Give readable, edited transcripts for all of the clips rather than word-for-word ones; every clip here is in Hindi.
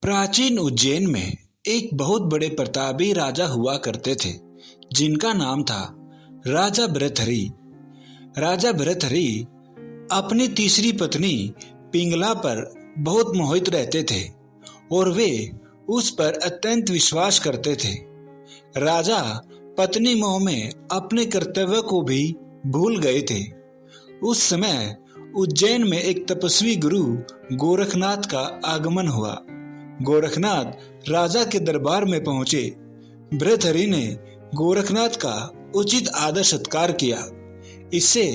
प्राचीन उज्जैन में एक बहुत बड़े प्रतापी राजा हुआ करते थे जिनका नाम था राजा भृतहरि। राजा भृतहरि अपनी तीसरी पत्नी पिंगला पर बहुत मोहित रहते थे और वे उस पर अत्यंत विश्वास करते थे। राजा पत्नी मोह में अपने कर्तव्य को भी भूल गए थे। उस समय उज्जैन में एक तपस्वी गुरु गोरखनाथ का आगमन हुआ। गोरखनाथ राजा के दरबार में पहुंचे। भृतहरि ने गोरखनाथ का उचित आदर सत्कार किया। इससे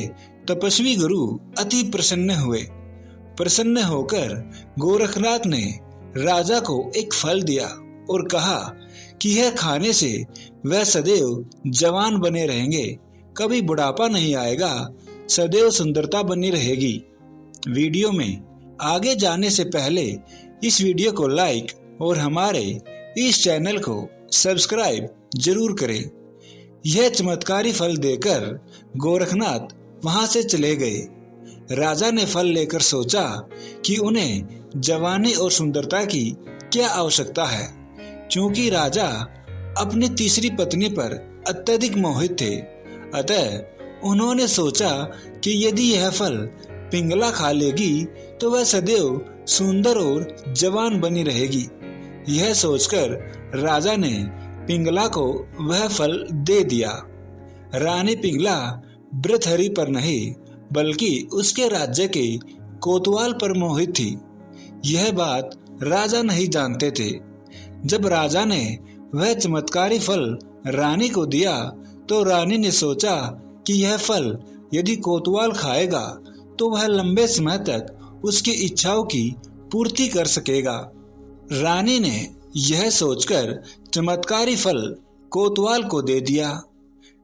तपस्वी गुरु अति प्रसन्न हुए। प्रसन्न होकर गोरखनाथ ने राजा को एक फल दिया और कहा कि यह खाने से वह सदैव जवान बने रहेंगे, कभी बुढ़ापा नहीं आएगा, सदैव सुंदरता बनी रहेगी। वीडियो में आगे जाने से पहले इस वीडियो को लाइक और हमारे इस चैनल को सब्सक्राइब जरूर करें। यह चमत्कारी फल देकर गोरखनाथ वहां से चले गए। राजा ने फल लेकर सोचा कि उन्हें जवानी और सुंदरता की क्या आवश्यकता है। क्योंकि राजा अपनी तीसरी पत्नी पर अत्यधिक मोहित थे, अतः उन्होंने सोचा कि यदि यह फल पिंगला खा लेगी तो वह सदैव सुंदर और जवान बनी रहेगी। यह सोचकर राजा ने पिंगला को वह फल दे दिया। रानी पिंगला भृतहरि पर नहीं बल्कि उसके राज्य के कोतवाल पर मोहित थी। यह बात राजा नहीं जानते थे। जब राजा ने वह चमत्कारी फल रानी को दिया तो रानी ने सोचा कि यह फल यदि कोतवाल खाएगा तो वह लंबे समय तक उसकी इच्छाओं की पूर्ति कर सकेगा। रानी ने यह सोचकर चमत्कारी फल कोतवाल को दे दिया।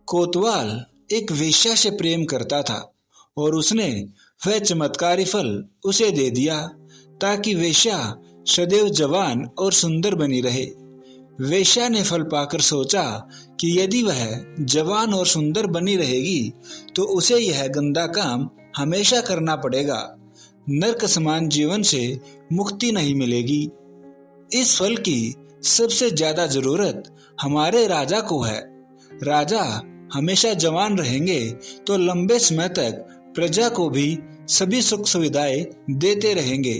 कोतवाल एक वेश्या से प्रेम करता था और उसने वह चमत्कारी फल उसे दे दिया ताकि वेश्या सदैव जवान और सुंदर बनी रहे। वेश्या ने फल पाकर सोचा कि यदि वह जवान और सुंदर बनी रहेगी तो उसे यह गंदा काम हमेशा करना पड़ेगा। नरक समान जीवन से मुक्ति नहीं मिलेगी। इस फल की सबसे ज्यादा जरूरत हमारे राजा को है। राजा हमेशा जवान रहेंगे तो लंबे समय तक प्रजा को भी सभी सुख सुविधाएं देते रहेंगे।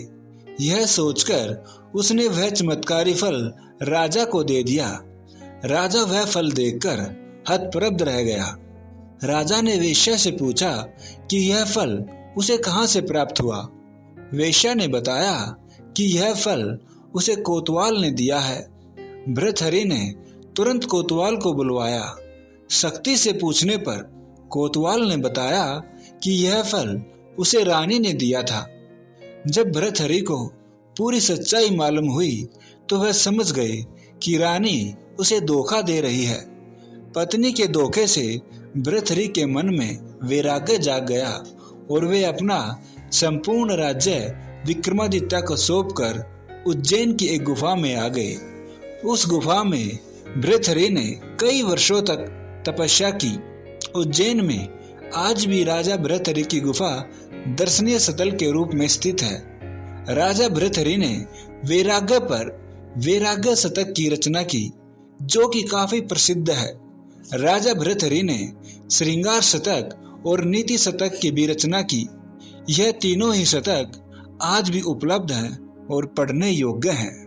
यह सोचकर उसने वह चमत्कारी फल राजा को दे दिया। राजा वह फल देखकर हतप्रभ रह गया। राजा ने वेश्या से पूछा कि यह फल उसे कहां से प्राप्त हुआ। वेश्या ने बताया कि यह फल उसे कोतवाल ने दिया है। भृतहरि ने तुरंत कोतवाल को बुलवाया। सख्ती से पूछने पर कोतवाल ने बताया कि यह फल उसे रानी ने दिया था। जब भृतहरि को पूरी सच्चाई मालूम हुई तो वह समझ गए कि रानी उसे धोखा दे रही है। पत्नी के धोखे से भृतहरि के मन में वैराग्य जाग गया और वे अपना संपूर्ण राज्य विक्रमादित्य को सौंपकर उज्जैन की एक गुफा में आ गए। उस गुफा में भृतहरि ने कई वर्षों तक तपस्या की। उज्जैन में आज भी राजा भृतहरि की गुफा दर्शनीय स्थल के रूप में स्थित है। राजा भृतहरि ने वैराग्य पर वैराग्य शतक की रचना की जो कि काफी प्रसिद्ध है। राजा भृतहरि ने श्रृंगार शतक और नीति शतक की भी रचना की। यह तीनों ही शतक आज भी उपलब्ध हैं और पढ़ने योग्य हैं।